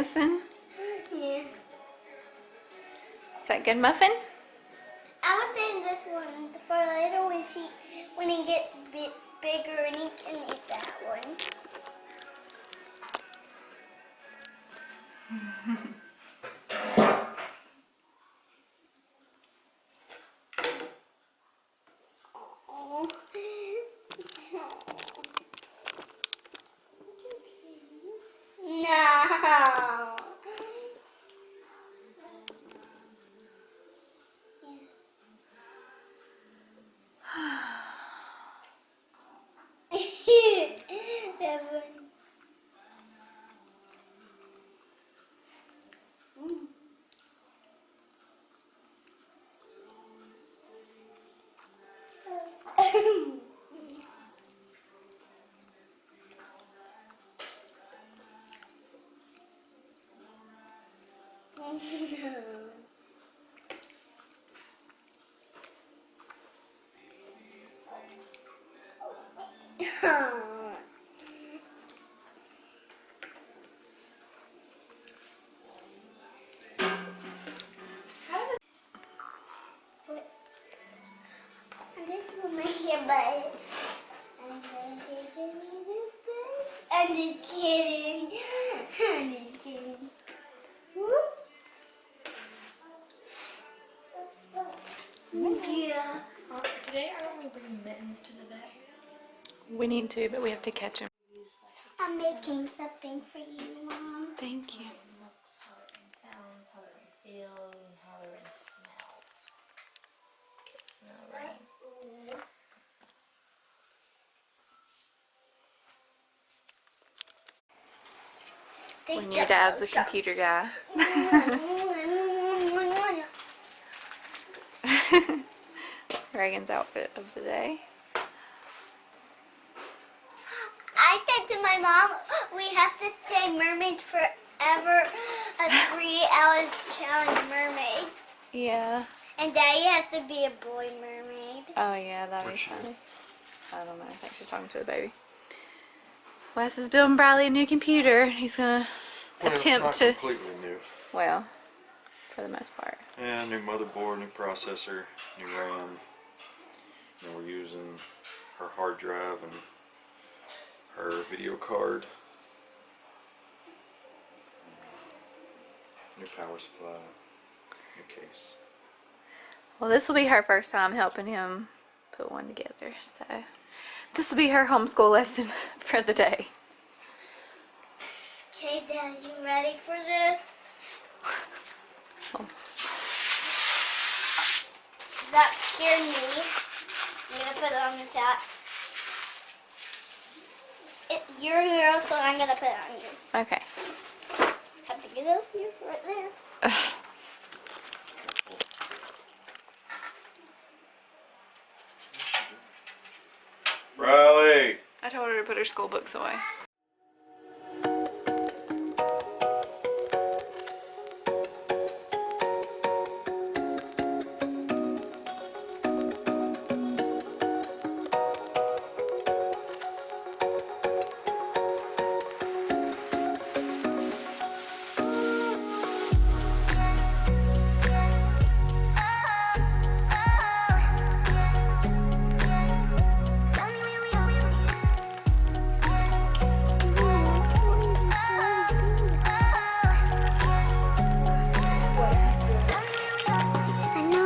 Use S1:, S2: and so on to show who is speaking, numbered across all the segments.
S1: lesson?
S2: Yeah.
S1: Is that good, Muffin?
S2: I was saying this one for later when he gets bigger and he can eat that one. No. That one. This is my hair bud. I'm just kidding. I'm just kidding. Whoop. Yeah.
S3: Today, aren't we bringing mittens to the vet?
S1: We need to, but we have to catch him.
S2: I'm making something for you, Mom.
S1: Thank you.
S3: Looks, how it sounds, how it feels, and how it smells. Can smell rain.
S1: When your dad's a computer guy. Reagan's outfit of the day.
S2: I said to my mom, we have to stay mermaids forever. A 3 hours challenge mermaids.
S1: Yeah.
S2: And Daddy has to be a boy mermaid.
S1: Oh yeah, that'd be funny. I don't know. I think she's talking to the baby. Wes is building Bradley a new computer. He's gonna attempt
S4: not
S1: to.
S4: completely new.
S1: Well, for the most part.
S4: Yeah, new motherboard, new processor, new RAM. And we're using her hard drive and her video card. New power supply, new case.
S1: Well, this will be her first time helping him put one together, so this will be her homeschool lesson for the day.
S2: Okay, Dad, you ready for this?
S1: Oh.
S2: That scared me. I'm gonna put it on the top. You're a girl, so I'm gonna put it on you.
S1: Okay.
S2: Have to get up here, right there.
S4: Riley!
S1: I told her to put her school books away.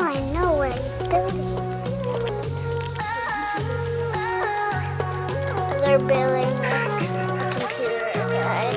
S2: I know where he's building. They're building a computer, guys.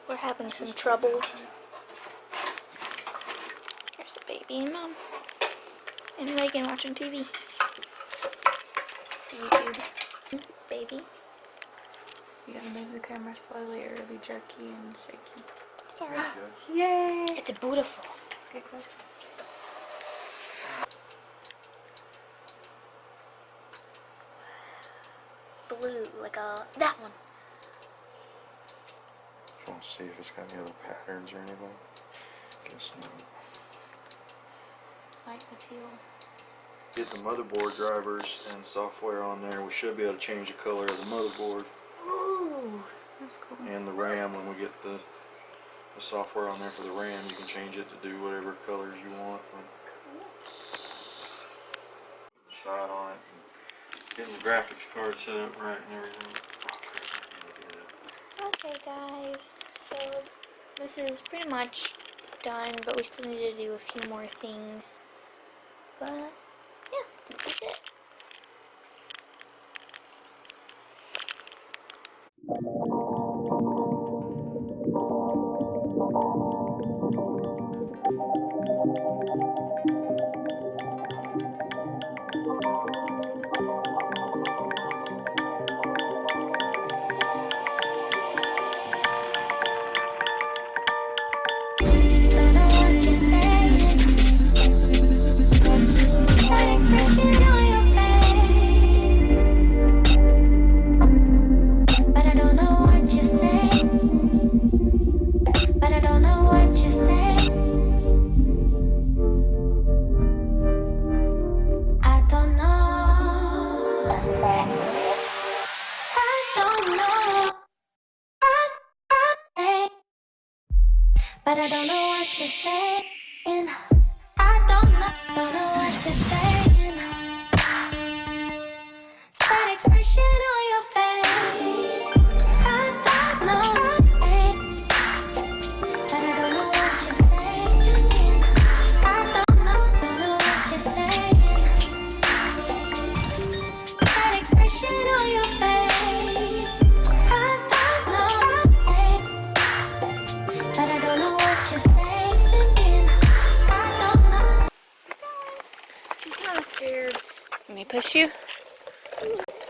S3: We're having some troubles. Here's the baby and mom. And Reagan watching TV. YouTube. Baby.
S1: You gotta move the camera slowly or it'll be jerky and shaky.
S3: Sorry.
S1: Yay!
S3: It's beautiful.
S1: Okay, go.
S3: Blue, like that one.
S5: Just want to see if it's got any other patterns or anything. Guess not.
S1: Like the teal.
S4: Get the motherboard drivers and software on there. We should be able to change the color of the motherboard
S1: Ooh, that's cool.
S4: and the RAM. When we get the software on there for the RAM, you can change it to do whatever colors you want. Shot on it. Getting the graphics card set up right and everything.
S3: Okay guys, so this is pretty much done, but we still need to do a few more things. But yeah, this is it. But I don't know what you're saying. I don't know what you're saying. Sad expression on your face. I don't know. But I don't know what you're saying. I don't know what you're saying. Sad expression on your face. I don't know. But I don't know what you're saying. I don't know. She's kind of scared.
S1: Let me push you.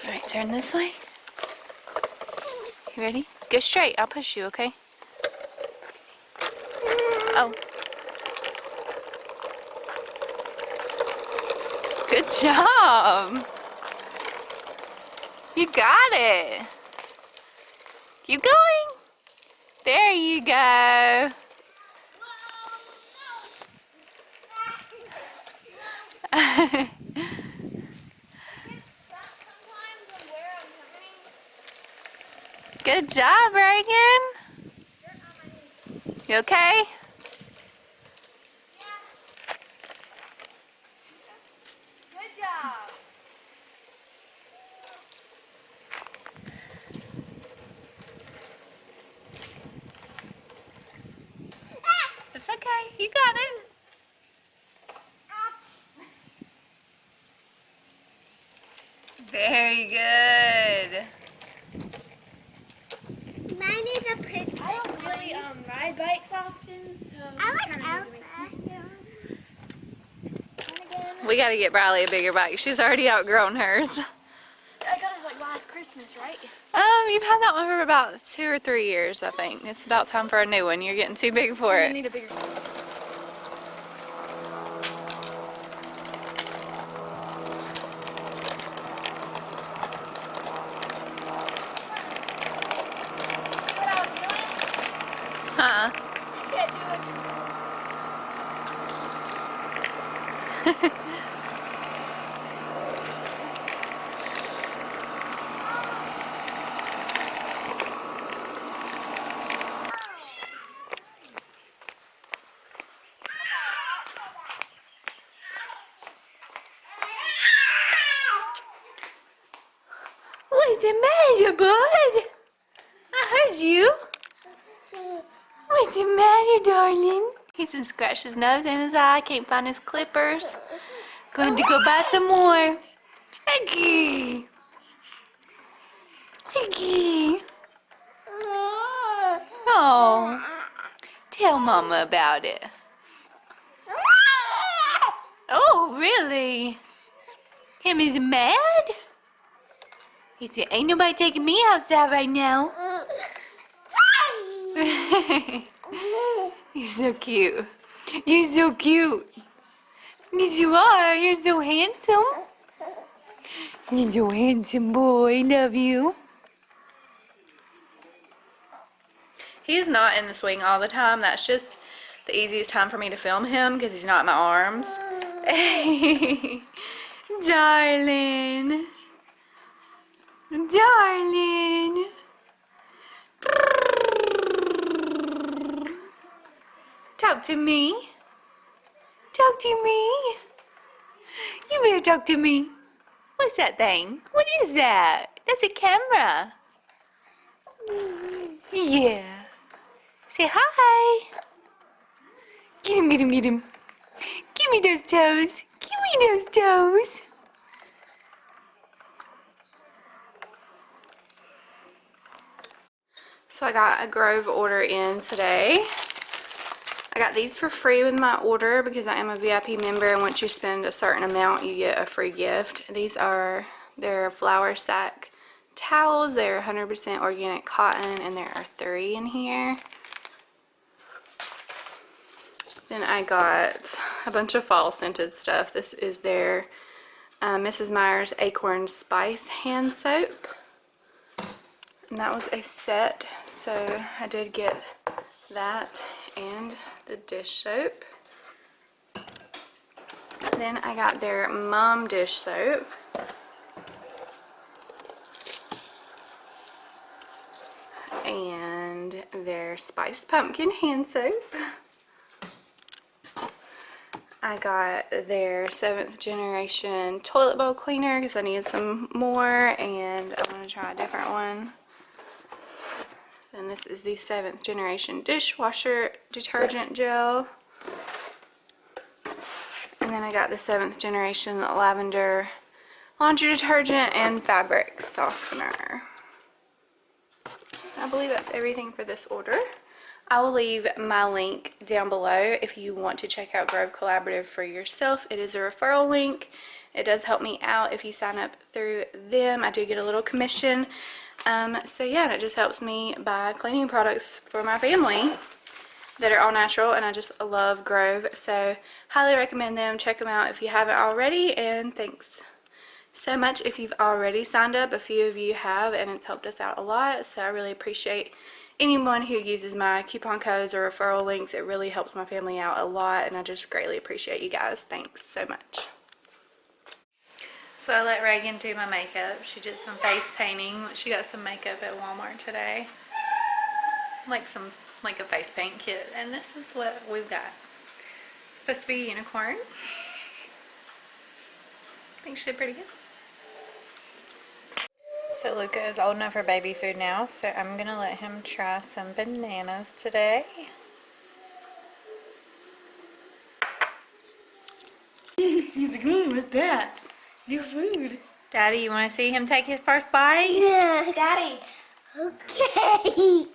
S1: Alright, turn this way. You ready? Go straight. I'll push you, okay? Oh. Good job. You got it. Keep going. There you go. Good job, Reagan. You okay?
S2: Good job.
S1: It's okay. You got it. Very good.
S2: Mine is a princess.
S3: I don't really ride bikes often, so
S2: I like Elsa.
S1: We gotta get Bradley a bigger bike. She's already outgrown hers.
S3: I got this like last Christmas, right?
S1: You've had that one for about 2 or 3 years, I think. It's about time for a new one. You're getting too big for
S3: I
S1: it.
S3: need a bigger.
S1: Huh? What's the matter, bud? I heard you. What's the matter, darling? He's gonna scratch his nose and his eye. Can't find his clippers. Going to go buy some more. Eggy. Eggy. Oh. tell Mama about it. Oh, really? Him is mad? He said, ain't nobody taking me outside right now. You're so cute. You're so cute. Yes, you are. You're so handsome. You're so handsome, boy. Love you. He's not in the swing all the time. That's just the easiest time for me to film him because he's not in my arms. Darling. Darling. Talk to me. Talk to me. You better talk to me. What's that thing? What is that? That's a camera. Yeah. Say hi. Get him, get him, get him. Give me those toes. Give me those toes. So I got a Grove order in today. I got these for free with my order because I am a VIP member, and once you spend a certain amount you get a free gift. These are their flour sack towels. They're 100% organic cotton, and there are 3 in here. Then I got a bunch of fall scented stuff. This is their Mrs. Meyer's Acorn Spice hand soap, and that was a set, so I did get that and the dish soap. Then I got their Mom dish soap. And their spiced pumpkin hand soap. I got their 7th generation toilet bowl cleaner because I needed some more and I want to try a different one. And this is the 7th generation dishwasher detergent gel. And then I got the 7th generation lavender laundry detergent and fabric softener. I believe that's everything for this order. I will leave my link down below if you want to check out Grove Collaborative for yourself. It is a referral link. It does help me out if you sign up through them. I do get a little commission. So yeah, and it just helps me buy cleaning products for my family that are all natural, and I just love Grove. So highly recommend them. Check them out if you haven't already, and thanks so much if you've already signed up. A few of you have, and it's helped us out a lot, so I really appreciate anyone who uses my coupon codes or referral links. It really helps my family out a lot, and I just greatly appreciate you guys. Thanks so much. So I let Reagan do my makeup. She did some face painting. She got some makeup at Walmart today. Like a face paint kit. And this is what we've got. It's supposed to be a unicorn. I think she did pretty good. So Lukka is old enough for baby food now, so I'm gonna let him try some bananas today. He's like, what's that? New food. Daddy, you want to see him take his first bite?
S2: Yeah.
S1: Daddy.
S2: Okay.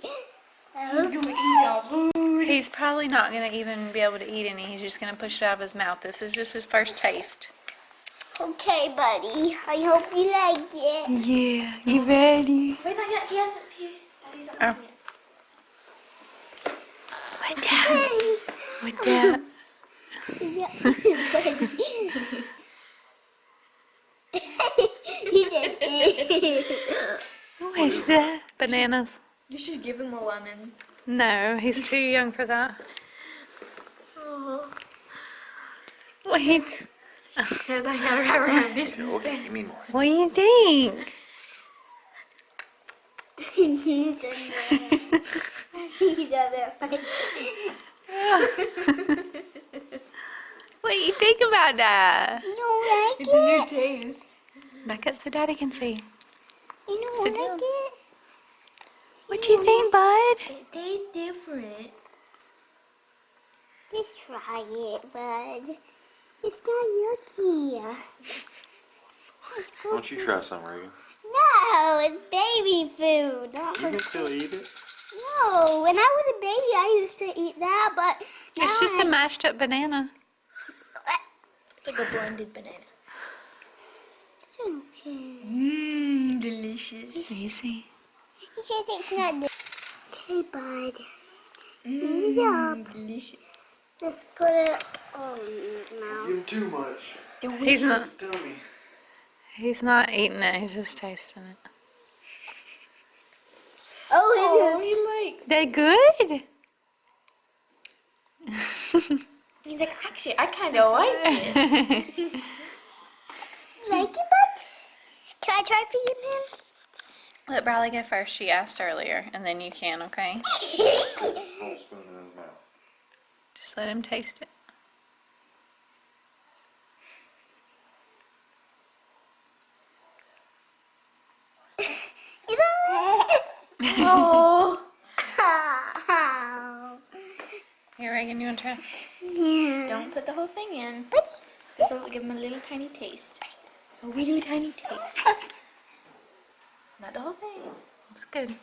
S1: He's probably not going to even be able to eat any. He's just going to push it out of his mouth. This is just his first taste.
S2: Okay, buddy. I hope you like it.
S1: Yeah, you ready?
S2: Wait, not yet. He hasn't. Daddy's not
S1: Oh. What that?
S2: Yeah, buddy. He did.
S1: What's that? Bananas.
S2: You should give him a lemon.
S1: No, he's too young for that.
S2: Oh.
S1: Wait.
S2: Because I gotta have this.
S5: Okay, give me more.
S1: What do you think?
S2: He doesn't like it.
S1: What do you think about that?
S2: You don't like
S1: It's a new
S2: it?
S1: taste. Back up so Daddy can see.
S2: You don't
S1: Sit
S2: like
S1: down.
S2: it?
S1: What do you think, bud?
S2: It tastes different. Just try it, bud. It's not yucky. It's
S4: Why don't you try some, Reagan?
S2: No, it's baby food. Not
S4: You can still eat it.
S2: No, when I was a baby, I used to eat that, but now
S1: It's just a mashed up banana.
S6: It's like a blended banana.
S2: Okay.
S6: Mmm, delicious.
S1: Easy.
S2: He says it's not good. Okay, bud.
S6: Mmm, delicious.
S2: Let's put it on mouth.
S5: Give him too much.
S1: He's not.
S5: Tummy.
S1: He's not eating it. He's just tasting it.
S2: Oh,
S6: Oh,
S2: it
S6: he likes.
S1: They're good.
S6: He's like, actually, I kind of like it.
S2: is. Like it, bud? Can I try feeding him?
S1: Let Bradley go first. She asked earlier, and then you can. Okay.
S4: Small spoon in his mouth.
S1: Just let him taste it.
S2: You don't like it?
S6: Oh.
S1: Here, Reagan, you want to try?
S2: Yeah.
S6: Don't put the whole thing in. Just give him a little tiny taste. Oh, we do a tiny taste. Not the whole thing.
S1: It's good.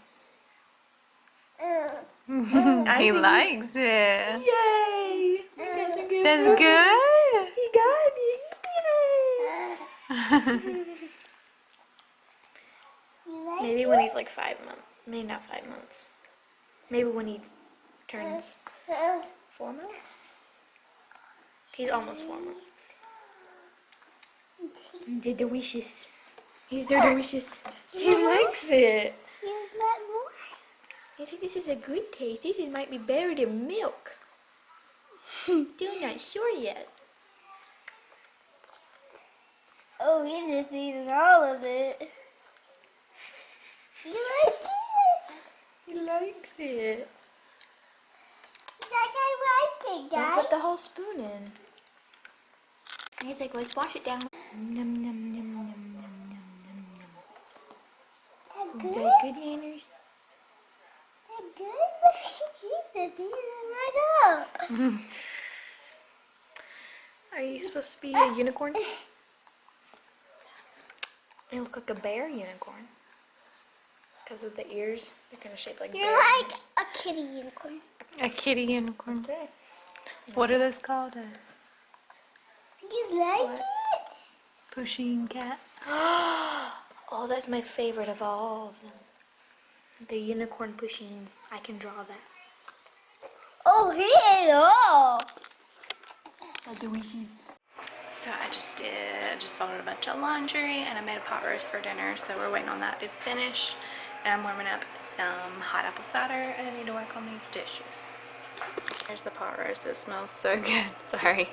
S6: I
S1: He
S6: think
S1: likes it.
S6: Yay!
S1: That's good.
S6: He got it. Yay! Maybe when he's like 5 months. Maybe not 5 months. Maybe when he turns 4 months. He's almost 4 months. They're delicious. He's delicious. He likes it.
S2: You want more?
S6: I think this is a good taste. This might be better than milk. Still not sure yet.
S2: Oh, he just eating all of it. You like it?
S6: He likes it.
S2: Like I like it,
S6: Don't
S2: guys.
S6: put the whole spoon in. He's like, let's wash it down. Num, num, num, num, num, num, num, num.
S2: That
S6: Is
S2: good?
S6: that good, Yanners?
S2: That good? He's just eating right up.
S6: Are you supposed to be a unicorn? You look like a bear unicorn. Because of the ears. They're kind of shaped like
S2: You're
S6: bear
S2: like
S6: ears.
S2: a kitty unicorn.
S1: A kitty unicorn.
S6: Okay.
S1: What are those called? A
S2: You like
S6: What?
S2: it?
S1: pushing cat.
S6: Oh, that's my favorite of all of them. The unicorn pushing. I can draw that.
S2: Oh, he ate all.
S6: The wishes.
S1: So I just folded a bunch of laundry and I made a pot roast for dinner. So we're waiting on that to finish. And I'm warming up some hot apple cider and I need to work on these dishes. Here's the pot roast. It smells so good. Sorry.